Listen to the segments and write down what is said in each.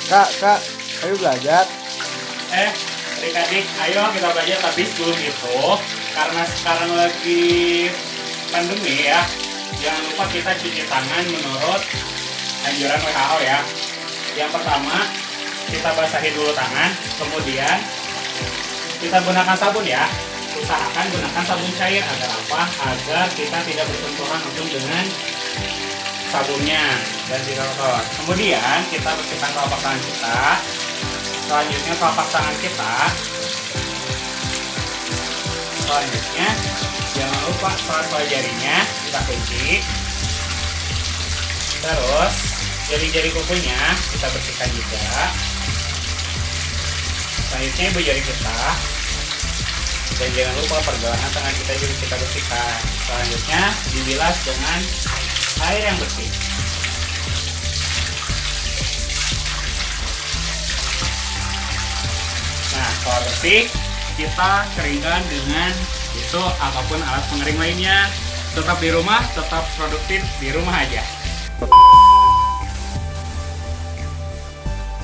Kak, ayo belajar. Adik-adik, ayo kita belajar. Tapi sebelum itu, karena sekarang lagi pandemi ya, jangan lupa kita cuci tangan menurut anjuran WHO ya. Yang pertama, kita basahi dulu tangan, kemudian kita gunakan sabun ya. Usahakan gunakan sabun cair. Agar apa? Agar kita tidak bersentuhan langsung dengan sabunnya dan tidak kotor. Kemudian kita bersihkan telapak tangan kita. Selanjutnya telapak tangan kita. Selanjutnya jangan lupa sela-sela jarinya kita kunci. Terus jari-jari kukunya kita bersihkan juga. Selanjutnya ibu jari kita. Dan jangan lupa pergelangan tangan kita juga kita bersihkan. Selanjutnya dibilas dengan air yang bersih. Nah, setelah bersih, kita keringkan dengan tisu ataupun alat pengering lainnya. Tetap di rumah, tetap produktif di rumah aja.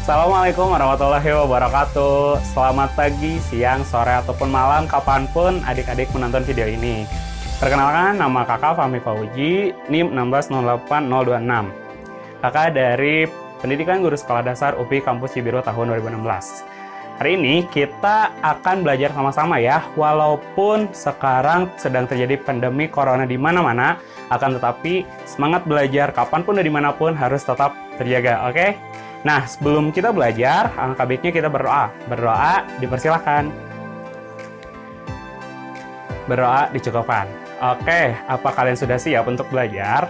Assalamualaikum warahmatullahi wabarakatuh. Selamat pagi, siang, sore, ataupun malam, kapanpun adik-adik menonton video ini. Perkenalkan, nama kakak Fahmi Fauji, NIM 1608026. Kakak dari Pendidikan Guru Sekolah Dasar UPI Kampus Cibiru tahun 2016. Hari ini kita akan belajar sama-sama ya, walaupun sekarang sedang terjadi pandemi corona di mana-mana, akan tetapi semangat belajar kapanpun dan dimanapun harus tetap terjaga, oke? Nah, sebelum kita belajar, alangkah baiknya kita berdoa. Berdoa dipersilahkan. Berdoa dicukupkan. Oke, apa kalian sudah siap untuk belajar?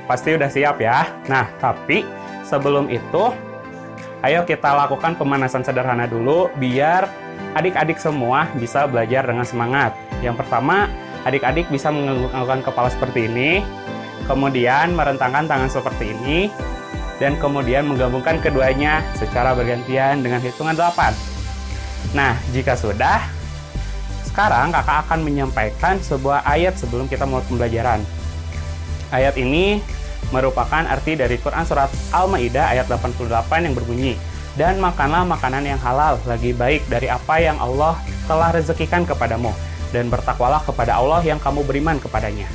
Pasti udah siap ya. Nah, tapi sebelum itu, ayo kita lakukan pemanasan sederhana dulu biar adik-adik semua bisa belajar dengan semangat. Yang pertama, adik-adik bisa menganggukkan kepala seperti ini, kemudian merentangkan tangan seperti ini, dan kemudian menggabungkan keduanya secara bergantian dengan hitungan 8. Nah, jika sudah, sekarang kakak akan menyampaikan sebuah ayat sebelum kita mulai pembelajaran. Ayat ini merupakan arti dari Quran Surat Al-Ma'idah ayat 88 yang berbunyi, "Dan makanlah makanan yang halal, lagi baik dari apa yang Allah telah rezekikan kepadamu, dan bertakwalah kepada Allah yang kamu beriman kepadanya."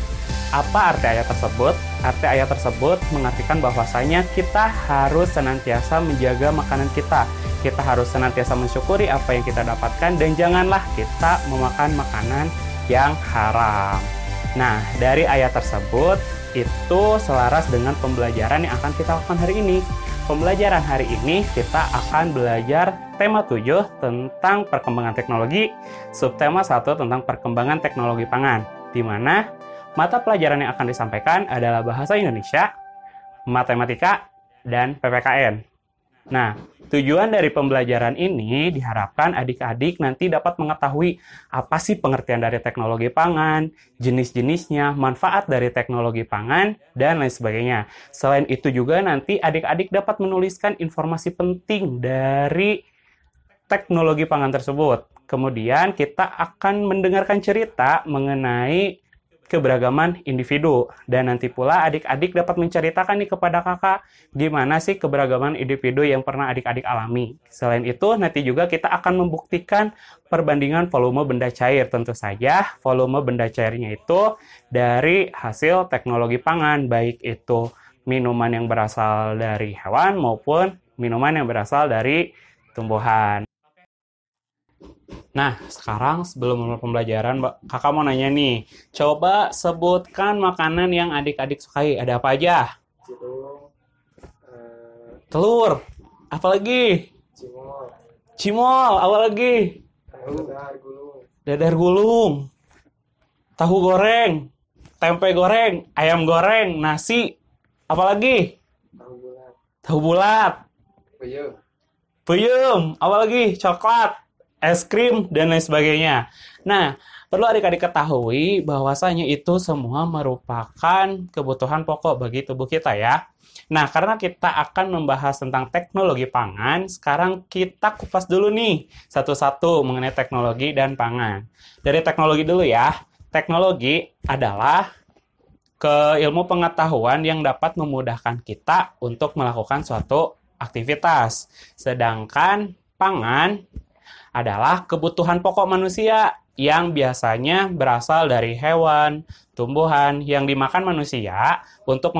Apa arti ayat tersebut? Arti ayat tersebut mengartikan bahwasanya kita harus senantiasa menjaga makanan kita. Kita harus senantiasa mensyukuri apa yang kita dapatkan dan janganlah kita memakan makanan yang haram. Nah, dari ayat tersebut itu selaras dengan pembelajaran yang akan kita lakukan hari ini. Pembelajaran hari ini kita akan belajar tema 7 tentang perkembangan teknologi, subtema 1 tentang perkembangan teknologi pangan, di mana mata pelajaran yang akan disampaikan adalah bahasa Indonesia, matematika, dan PPKN. Nah, tujuan dari pembelajaran ini diharapkan adik-adik nanti dapat mengetahui apa sih pengertian dari teknologi pangan, jenis-jenisnya, manfaat dari teknologi pangan, dan lain sebagainya. Selain itu juga nanti adik-adik dapat menuliskan informasi penting dari teknologi pangan tersebut. Kemudian kita akan mendengarkan cerita mengenai keberagaman individu, dan nanti pula adik-adik dapat menceritakan nih kepada kakak gimana sih keberagaman individu yang pernah adik-adik alami. Selain itu nanti juga kita akan membuktikan perbandingan volume benda cair. Tentu saja volume benda cairnya itu dari hasil teknologi pangan, baik itu minuman yang berasal dari hewan maupun minuman yang berasal dari tumbuhan. Nah, sekarang sebelum mulai pembelajaran, kakak mau nanya nih. Coba sebutkan makanan yang adik-adik sukai. Ada apa aja? Telur. Apa lagi? Cimol. Apa lagi? Dadar gulung. Tahu goreng. Tempe goreng. Ayam goreng. Nasi. Apa lagi? Tahu bulat. Peyem. Apa lagi? Coklat. Es krim, dan lain sebagainya. Nah, perlu adik-adik ketahui bahwasanya itu semua merupakan kebutuhan pokok bagi tubuh kita ya. Nah, karena kita akan membahas tentang teknologi pangan, sekarang kita kupas dulu nih satu-satu mengenai teknologi dan pangan. Dari teknologi dulu ya. Teknologi adalah ilmu pengetahuan yang dapat memudahkan kita untuk melakukan suatu aktivitas. Sedangkan pangan adalah kebutuhan pokok manusia yang biasanya berasal dari hewan, tumbuhan yang dimakan manusia untuk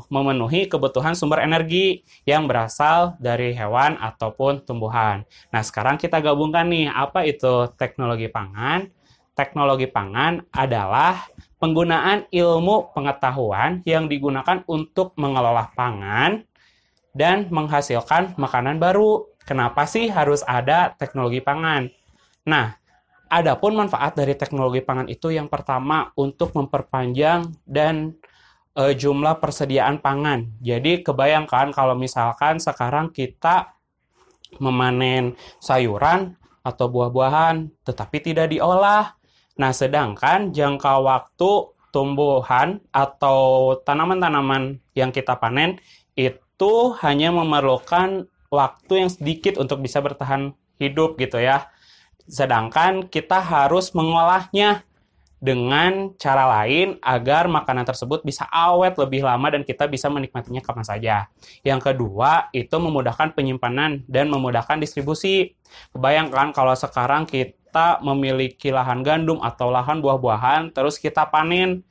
memenuhi kebutuhan sumber energi yang berasal dari hewan ataupun tumbuhan. Nah, sekarang kita gabungkan nih, apa itu teknologi pangan? Teknologi pangan adalah penggunaan ilmu pengetahuan yang digunakan untuk mengelola pangan dan menghasilkan makanan baru. Kenapa sih harus ada teknologi pangan? Nah, adapun manfaat dari teknologi pangan itu yang pertama untuk memperpanjang dan jumlah persediaan pangan. Jadi kebayangkan kalau misalkan sekarang kita memanen sayuran atau buah-buahan tetapi tidak diolah. Nah, sedangkan jangka waktu tumbuhan atau tanaman-tanaman yang kita panen itu hanya memerlukan waktu yang sedikit untuk bisa bertahan hidup gitu ya. Sedangkan kita harus mengolahnya dengan cara lain agar makanan tersebut bisa awet lebih lama dan kita bisa menikmatinya kapan saja. Yang kedua, itu memudahkan penyimpanan dan memudahkan distribusi. Kebayangkan kalau sekarang kita memiliki lahan gandum atau lahan buah-buahan, terus kita panen,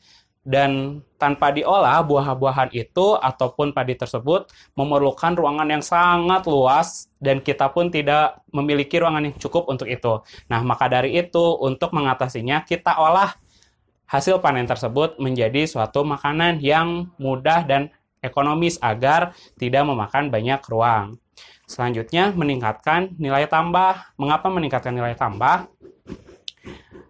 dan tanpa diolah buah-buahan itu ataupun padi tersebut memerlukan ruangan yang sangat luas dan kita pun tidak memiliki ruangan yang cukup untuk itu. Nah, maka dari itu untuk mengatasinya kita olah hasil panen tersebut menjadi suatu makanan yang mudah dan ekonomis agar tidak memakan banyak ruang. Selanjutnya, meningkatkan nilai tambah. Mengapa meningkatkan nilai tambah?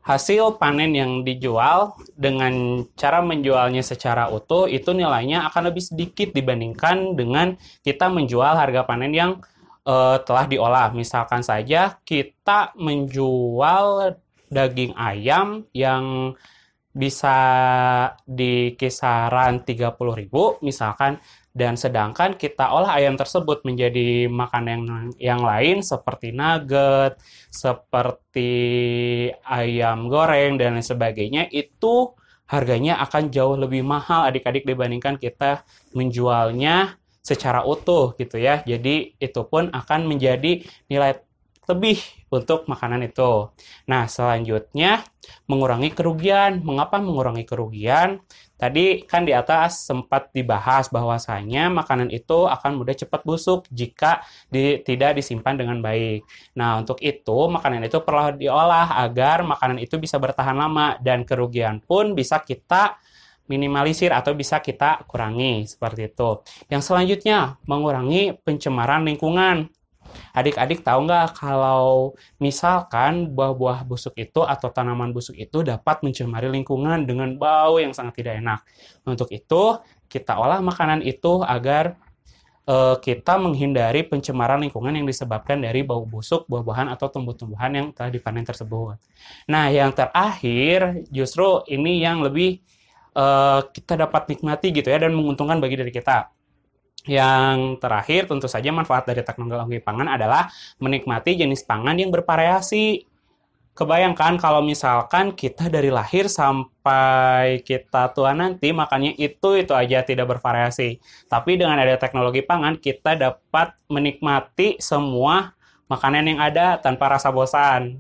Hasil panen yang dijual dengan cara menjualnya secara utuh itu nilainya akan lebih sedikit dibandingkan dengan kita menjual harga panen yang telah diolah. Misalkan saja kita menjual daging ayam yang bisa di kisaran 30.000 misalkan, dan sedangkan kita olah ayam tersebut menjadi makanan yang lain seperti nugget, seperti ayam goreng dan lain sebagainya, itu harganya akan jauh lebih mahal adik-adik dibandingkan kita menjualnya secara utuh gitu ya. Jadi itu pun akan menjadi nilai lebih untuk makanan itu. Nah, selanjutnya mengurangi kerugian. Mengapa mengurangi kerugian? Tadi kan di atas sempat dibahas bahwasanya makanan itu akan mudah cepat busuk jika tidak disimpan dengan baik. Nah, untuk itu makanan itu perlu diolah agar makanan itu bisa bertahan lama dan kerugian pun bisa kita minimalisir atau bisa kita kurangi seperti itu. Yang selanjutnya, mengurangi pencemaran lingkungan. Adik-adik tahu nggak kalau misalkan buah-buah busuk itu atau tanaman busuk itu dapat mencemari lingkungan dengan bau yang sangat tidak enak. Untuk itu, kita olah makanan itu agar kita menghindari pencemaran lingkungan yang disebabkan dari bau busuk buah-buahan atau tumbuh-tumbuhan yang telah dipanen tersebut. Nah, yang terakhir justru ini yang lebih kita dapat nikmati gitu ya dan menguntungkan bagi diri kita. Yang terakhir, tentu saja manfaat dari teknologi pangan adalah menikmati jenis pangan yang bervariasi. Kebayangkan kalau misalkan kita dari lahir sampai kita tua nanti makannya itu aja tidak bervariasi. Tapi dengan ada teknologi pangan, kita dapat menikmati semua makanan yang ada tanpa rasa bosan.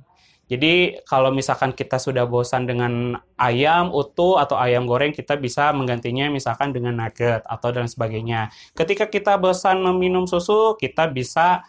Jadi kalau misalkan kita sudah bosan dengan ayam utuh atau ayam goreng, kita bisa menggantinya misalkan dengan nugget atau dan sebagainya. Ketika kita bosan meminum susu, kita bisa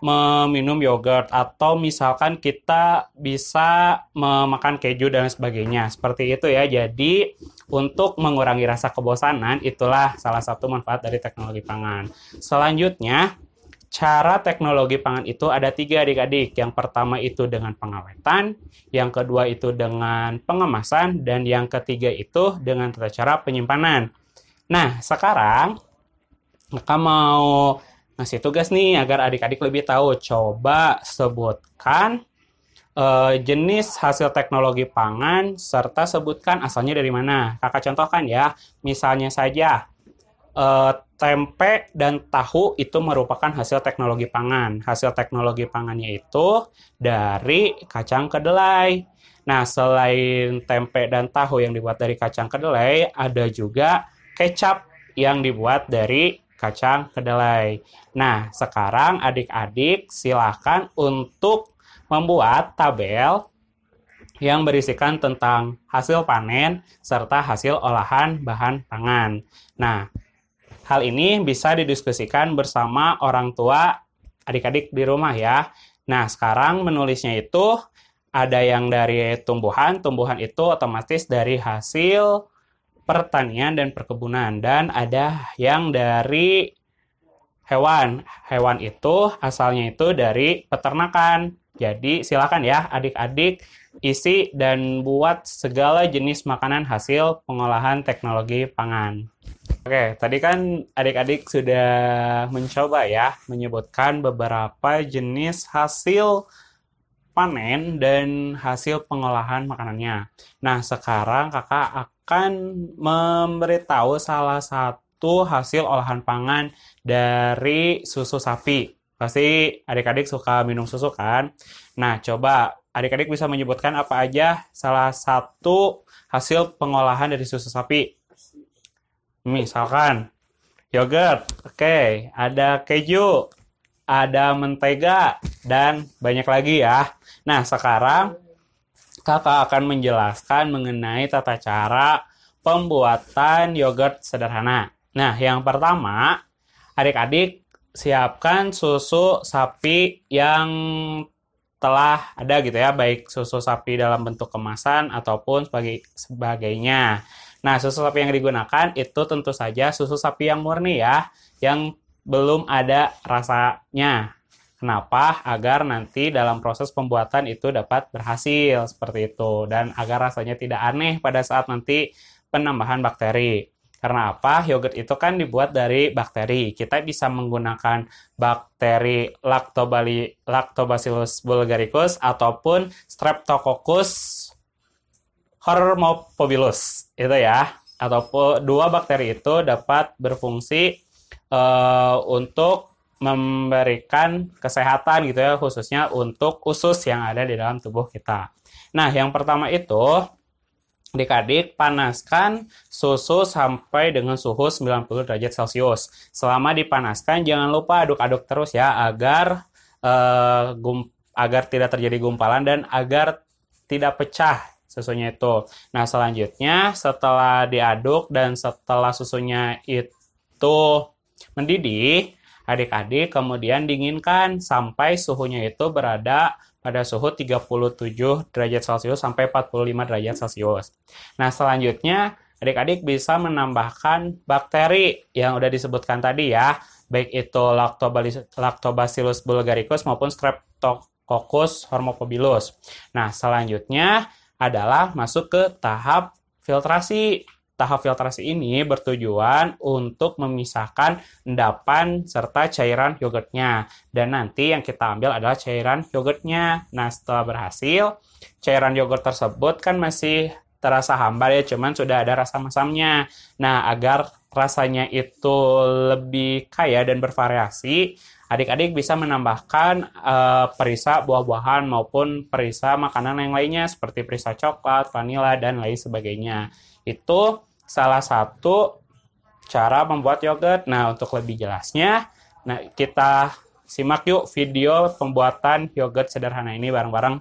meminum yogurt atau misalkan kita bisa memakan keju dan sebagainya. Seperti itu ya. Jadi untuk mengurangi rasa kebosanan itulah salah satu manfaat dari teknologi pangan. Selanjutnya, cara teknologi pangan itu ada 3 adik-adik. Yang pertama itu dengan pengawetan, yang kedua itu dengan pengemasan, dan yang ketiga itu dengan tata cara penyimpanan. Nah, sekarang Kakak mau ngasih tugas nih agar adik-adik lebih tahu. Coba sebutkan jenis hasil teknologi pangan serta sebutkan asalnya dari mana. Kakak contohkan ya, misalnya saja tempe dan tahu itu merupakan hasil teknologi pangan. Hasil teknologi pangannya itu dari kacang kedelai. Nah, selain tempe dan tahu yang dibuat dari kacang kedelai, ada juga kecap yang dibuat dari kacang kedelai. Nah, sekarang adik-adik silakan untuk membuat tabel yang berisikan tentang hasil panen serta hasil olahan bahan pangan. Nah, hal ini bisa didiskusikan bersama orang tua adik-adik di rumah ya. Nah, sekarang menulisnya itu ada yang dari tumbuhan itu otomatis dari hasil pertanian dan perkebunan. Dan ada yang dari hewan. Hewan itu asalnya itu dari peternakan. Jadi silakan ya adik-adik isi dan buat segala jenis makanan hasil pengolahan teknologi pangan. Oke, tadi kan adik-adik sudah mencoba ya menyebutkan beberapa jenis hasil panen dan hasil pengolahan makanannya. Nah, sekarang kakak akan memberitahu salah satu hasil olahan pangan dari susu sapi. Pasti adik-adik suka minum susu kan? Nah, coba adik-adik bisa menyebutkan apa aja salah satu hasil pengolahan dari susu sapi. Misalkan yogurt, oke, ada keju, ada mentega, dan banyak lagi ya. Nah, sekarang kakak akan menjelaskan mengenai tata cara pembuatan yogurt sederhana. Nah, yang pertama, adik-adik siapkan susu sapi yang telah ada gitu ya, baik susu sapi dalam bentuk kemasan ataupun sebagainya. Nah, susu sapi yang digunakan itu tentu saja susu sapi yang murni ya, yang belum ada rasanya. Kenapa? Agar nanti dalam proses pembuatan itu dapat berhasil seperti itu dan agar rasanya tidak aneh pada saat nanti penambahan bakteri. Karena apa? Yogurt itu kan dibuat dari bakteri. Kita bisa menggunakan bakteri Lactobacillus bulgaricus ataupun Streptococcus hormophobilus. Itu ya. Ataupun dua bakteri itu dapat berfungsi untuk memberikan kesehatan gitu ya, khususnya untuk usus yang ada di dalam tubuh kita. Nah, yang pertama itu adik-adik panaskan susu sampai dengan suhu 90 derajat Celcius. Selama dipanaskan jangan lupa aduk-aduk terus ya agar tidak terjadi gumpalan dan agar tidak pecah susunya itu. Nah, selanjutnya setelah diaduk dan setelah susunya itu mendidih, adik-adik kemudian dinginkan sampai suhunya itu berada pada suhu 37 derajat Celcius sampai 45 derajat Celcius. Nah, selanjutnya adik-adik bisa menambahkan bakteri yang udah disebutkan tadi ya, baik itu Lactobacillus bulgaricus maupun Streptococcus hormophobilus. Nah, selanjutnya adalah masuk ke tahap filtrasi. Tahap filtrasi ini bertujuan untuk memisahkan endapan serta cairan yogurtnya. Dan nanti yang kita ambil adalah cairan yogurtnya. Nah, setelah berhasil, cairan yogurt tersebut kan masih terasa hambar ya, cuman sudah ada rasa masamnya. Nah, agar rasanya itu lebih kaya dan bervariasi, adik-adik bisa menambahkan perisa buah-buahan maupun perisa makanan yang lainnya seperti perisa coklat, vanila, dan lain sebagainya. Itu salah satu cara membuat yogurt. Nah, untuk lebih jelasnya, kita simak yuk video pembuatan yogurt sederhana ini bareng-bareng.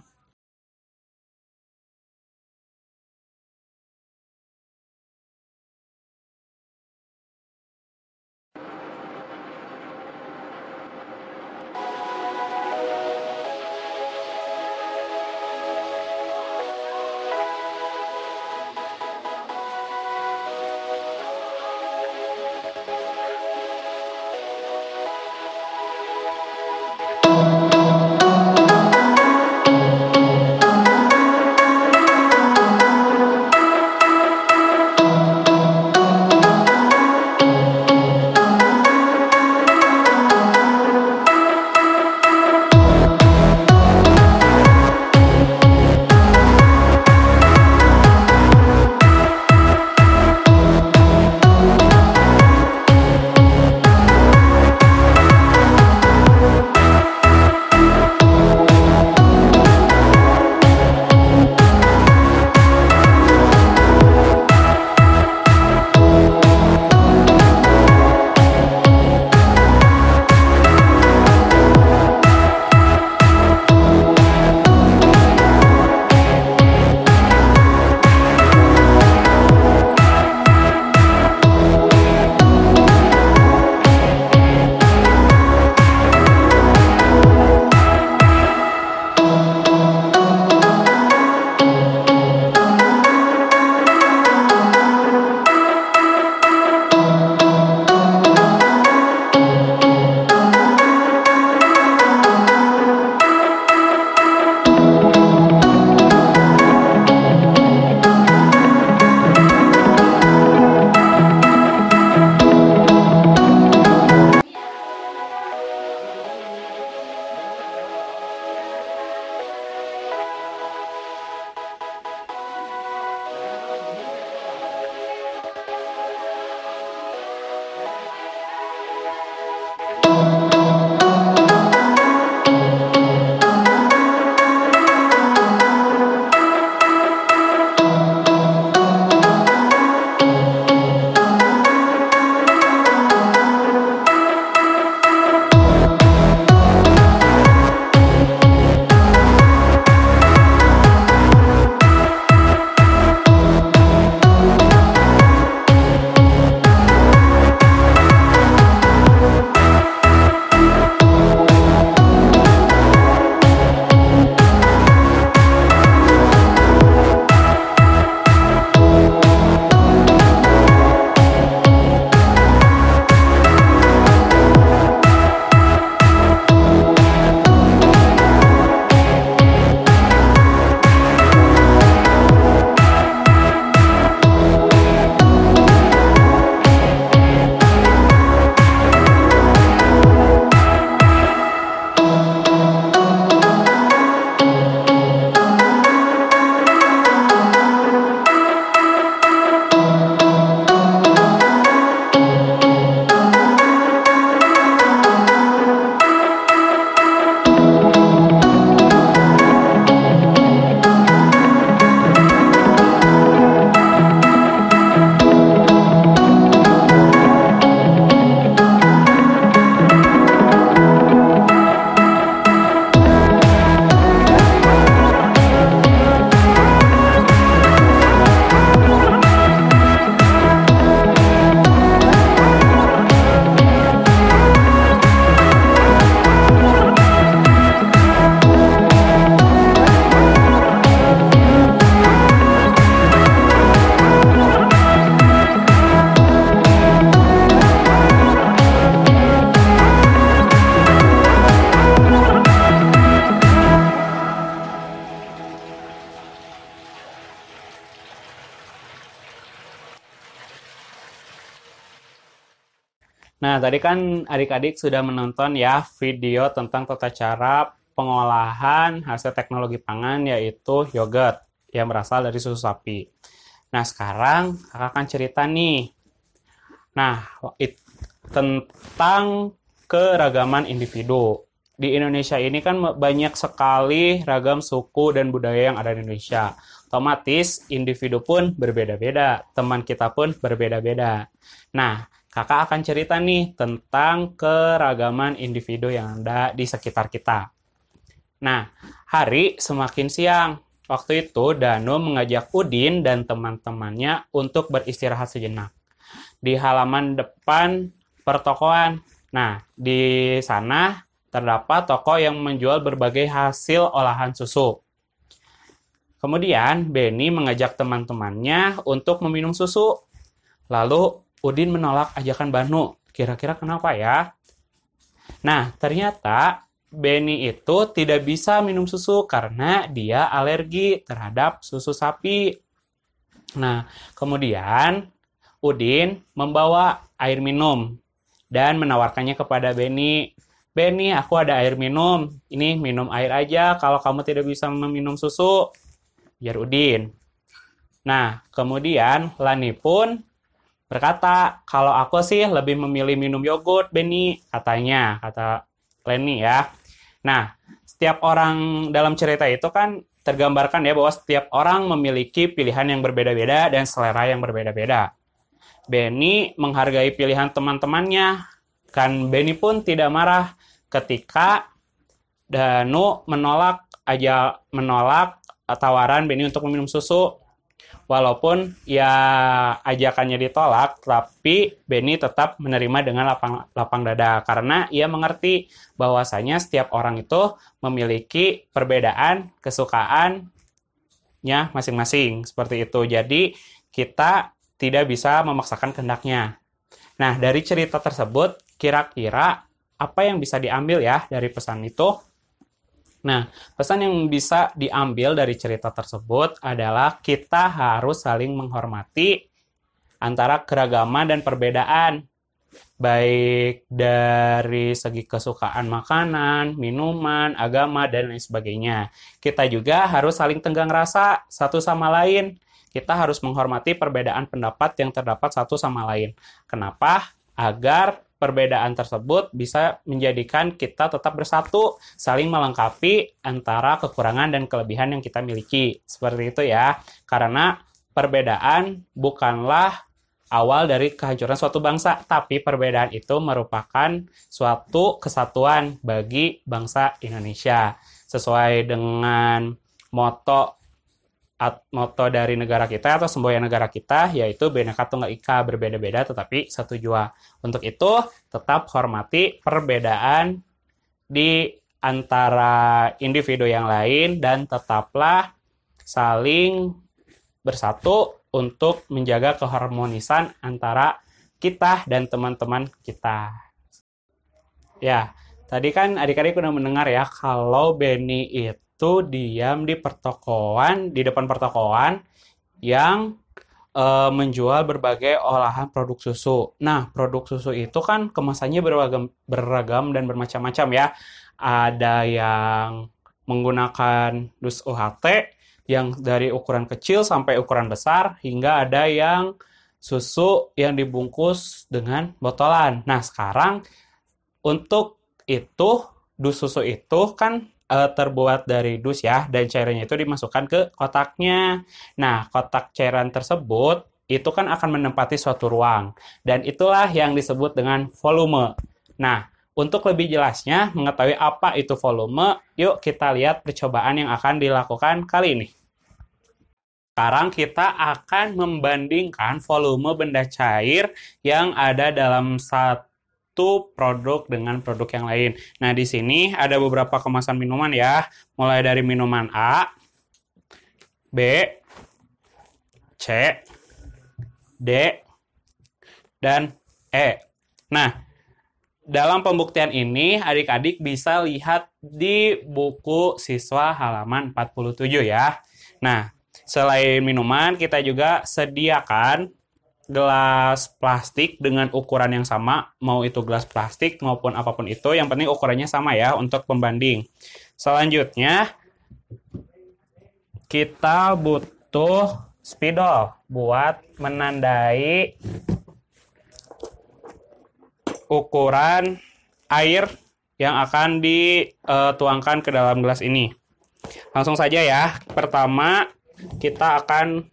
Nah, tadi kan adik-adik sudah menonton ya video tentang tata cara pengolahan hasil teknologi pangan yaitu yogurt yang berasal dari susu sapi. Nah, sekarang kakak akan cerita nih. Nah, tentang keragaman individu. Di Indonesia ini kan banyak sekali ragam suku dan budaya yang ada di Indonesia. Otomatis individu pun berbeda-beda, teman kita pun berbeda-beda. Nah, kakak akan cerita nih tentang keragaman individu yang ada di sekitar kita. Nah, hari semakin siang. Waktu itu Danu mengajak Udin dan teman-temannya untuk beristirahat sejenak di halaman depan pertokoan. Nah, di sana terdapat toko yang menjual berbagai hasil olahan susu. Kemudian, Benny mengajak teman-temannya untuk meminum susu. Lalu, Udin menolak ajakan Banu. Kira-kira kenapa ya? Nah, ternyata Benny itu tidak bisa minum susu karena dia alergi terhadap susu sapi. Nah, kemudian Udin membawa air minum dan menawarkannya kepada Benny. Benny, aku ada air minum. Ini minum air aja kalau kamu tidak bisa meminum susu. Biar Udin. Nah, kemudian Lani pun berkata, kalau aku sih lebih memilih minum yogurt, Benny, katanya, kata Leni ya. Nah, setiap orang dalam cerita itu kan tergambarkan ya bahwa setiap orang memiliki pilihan yang berbeda-beda dan selera yang berbeda-beda. Benny menghargai pilihan teman-temannya. Kan Benny pun tidak marah ketika Danu menolak tawaran Benny untuk meminum susu. Walaupun ya ajakannya ditolak, tapi Benny tetap menerima dengan lapang dada karena ia mengerti bahwasanya setiap orang itu memiliki perbedaan kesukaannya masing-masing seperti itu. Jadi kita tidak bisa memaksakan kehendaknya. Nah, dari cerita tersebut kira-kira apa yang bisa diambil ya dari pesan itu? Nah, pesan yang bisa diambil dari cerita tersebut adalah kita harus saling menghormati antara keragaman dan perbedaan, baik dari segi kesukaan makanan, minuman, agama, dan lain sebagainya. Kita juga harus saling tenggang rasa satu sama lain. Kita harus menghormati perbedaan pendapat yang terdapat satu sama lain. Kenapa? Agar perbedaan tersebut bisa menjadikan kita tetap bersatu, saling melengkapi antara kekurangan dan kelebihan yang kita miliki. Seperti itu ya. Karena perbedaan bukanlah awal dari kehancuran suatu bangsa, tapi perbedaan itu merupakan suatu kesatuan bagi bangsa Indonesia. Sesuai dengan moto dari negara kita atau semboyan negara kita, yaitu Bhinneka Tunggal Ika, berbeda-beda tetapi satu jua. Untuk itu, tetap hormati perbedaan di antara individu yang lain dan tetaplah saling bersatu untuk menjaga keharmonisan antara kita dan teman-teman kita. Ya, tadi kan adik-adik udah mendengar ya kalau Benny itu diam di depan pertokoan yang menjual berbagai olahan produk susu. Nah, produk susu itu kan kemasannya beragam dan bermacam-macam ya. Ada yang menggunakan dus UHT yang dari ukuran kecil sampai ukuran besar, hingga ada yang susu yang dibungkus dengan botolan. Nah, sekarang untuk itu, dus susu itu kan terbuat dari dus ya, dan cairannya itu dimasukkan ke kotaknya. Nah, kotak cairan tersebut itu kan akan menempati suatu ruang, dan itulah yang disebut dengan volume. Nah, untuk lebih jelasnya mengetahui apa itu volume, yuk kita lihat percobaan yang akan dilakukan kali ini. Sekarang kita akan membandingkan volume benda cair yang ada dalam satu produk dengan produk yang lain. Nah, di sini ada beberapa kemasan minuman ya. Mulai dari minuman A, B, C, D, dan E. Nah, dalam pembuktian ini adik-adik bisa lihat di buku siswa halaman 47 ya. Nah, selain minuman, kita juga sediakan gelas plastik dengan ukuran yang sama, mau itu gelas plastik maupun apapun itu, yang penting ukurannya sama ya untuk pembanding. Selanjutnya, kita butuh spidol buat menandai ukuran air yang akan dituangkan ke dalam gelas ini. Langsung saja ya. Pertama, kita akan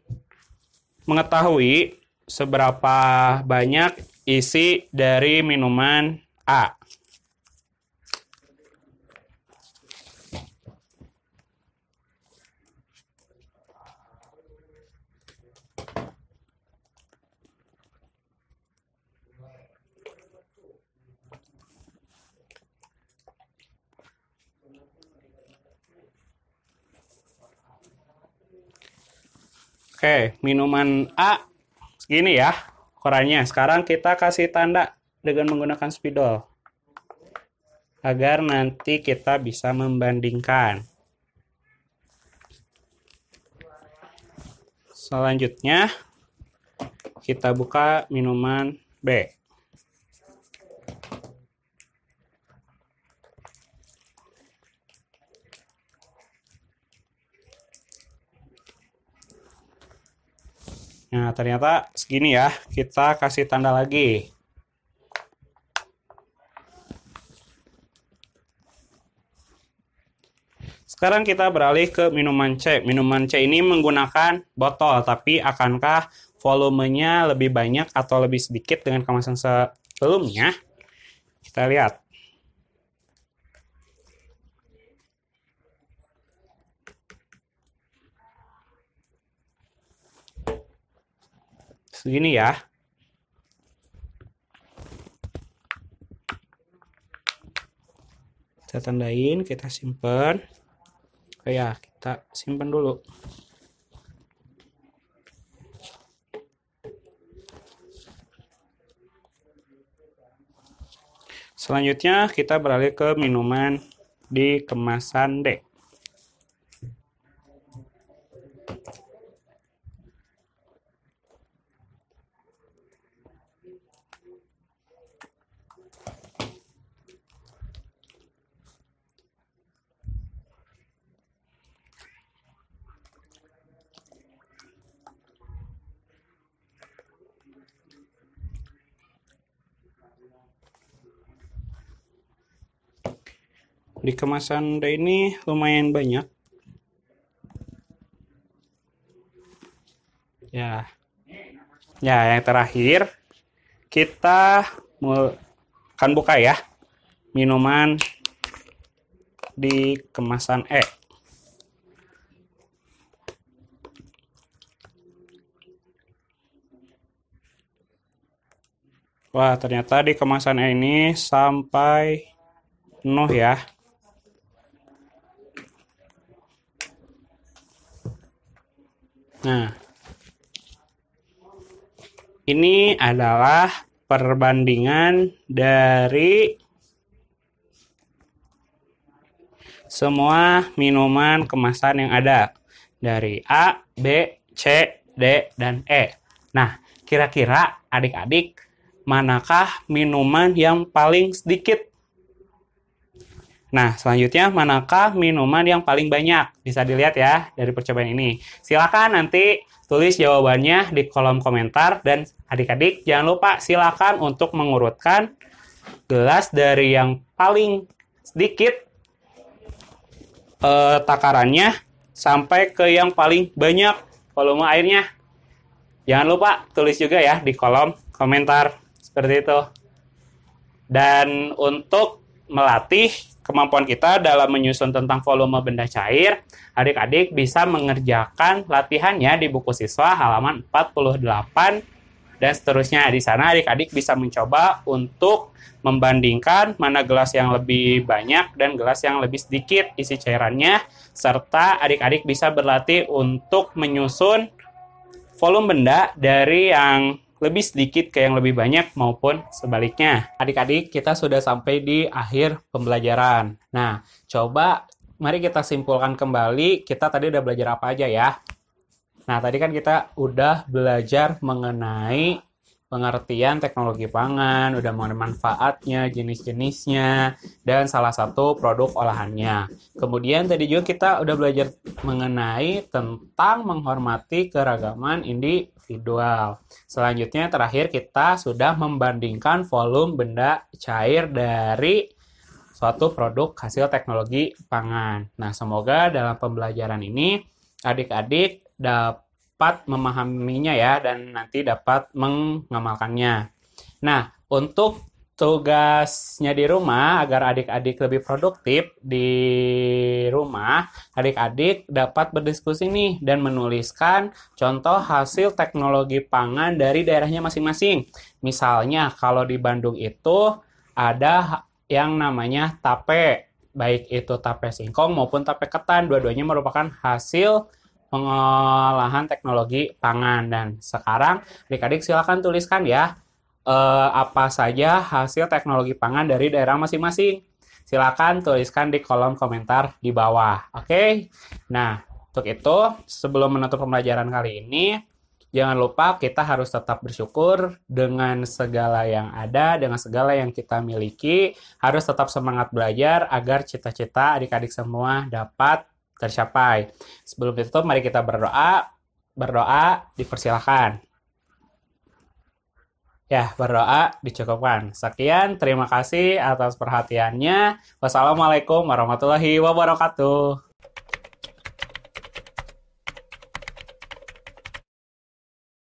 mengetahui seberapa banyak isi dari minuman A. Oke, minuman A segini ya ukurannya. Sekarang kita kasih tanda dengan menggunakan spidol agar nanti kita bisa membandingkan. Selanjutnya kita buka minuman B. Nah, ternyata segini ya. Kita kasih tanda lagi. Sekarang kita beralih ke minuman C. Minuman C ini menggunakan botol, tapi akankah volumenya lebih banyak atau lebih sedikit dengan kemasan sebelumnya? Kita lihat. Segini ya. Kita tandain, kita simpen. Oh ya, kita simpan dulu. Selanjutnya kita beralih ke minuman di kemasan D. Di kemasan D ini lumayan banyak. Ya. Ya, yang terakhir kita akan buka ya minuman di kemasan E. Wah, ternyata di kemasan E ini sampai penuh ya. Nah, ini adalah perbandingan dari semua minuman kemasan yang ada. Dari A, B, C, D, dan E. Nah, kira-kira adik-adik, manakah minuman yang paling sedikit? Nah, selanjutnya manakah minuman yang paling banyak? Bisa dilihat ya dari percobaan ini. Silakan nanti tulis jawabannya di kolom komentar. Dan adik-adik jangan lupa silakan untuk mengurutkan gelas dari yang paling sedikit takarannya sampai ke yang paling banyak volume airnya. Jangan lupa tulis juga ya di kolom komentar seperti itu. Dan untuk melatih kemampuan kita dalam menyusun tentang volume benda cair, adik-adik bisa mengerjakan latihannya di buku siswa halaman 48 dan seterusnya. Di sana adik-adik bisa mencoba untuk membandingkan mana gelas yang lebih banyak dan gelas yang lebih sedikit isi cairannya, serta adik-adik bisa berlatih untuk menyusun volume benda dari yang lebih sedikit ke yang lebih banyak maupun sebaliknya. Adik-adik, kita sudah sampai di akhir pembelajaran. Nah, coba mari kita simpulkan kembali, kita tadi udah belajar apa aja ya. Nah, tadi kan kita udah belajar mengenai pengertian teknologi pangan, udah mengenai manfaatnya, jenis-jenisnya, dan salah satu produk olahannya. Kemudian tadi juga kita udah belajar mengenai tentang menghormati keragaman individual. Selanjutnya terakhir kita sudah membandingkan volume benda cair dari suatu produk hasil teknologi pangan. Nah, semoga dalam pembelajaran ini adik-adik dapat memahaminya ya dan nanti dapat mengamalkannya. Nah, untuk tugasnya di rumah agar adik-adik lebih produktif di rumah, adik-adik dapat berdiskusi nih dan menuliskan contoh hasil teknologi pangan dari daerahnya masing-masing. Misalnya, kalau di Bandung itu ada yang namanya tape, baik itu tape singkong maupun tape ketan, dua-duanya merupakan hasil pengolahan teknologi pangan. Dan sekarang adik-adik silakan tuliskan ya apa saja hasil teknologi pangan dari daerah masing-masing. Silakan tuliskan di kolom komentar di bawah. Oke? Nah, untuk itu sebelum menutup pembelajaran kali ini, jangan lupa kita harus tetap bersyukur dengan segala yang ada, dengan segala yang kita miliki. Harus tetap semangat belajar agar cita-cita adik-adik semua dapat tercapai. Sebelum itu, mari kita berdoa. Berdoa dipersilakan. Ya, berdoa dicukupkan. Sekian, terima kasih atas perhatiannya. Wassalamualaikum warahmatullahi wabarakatuh.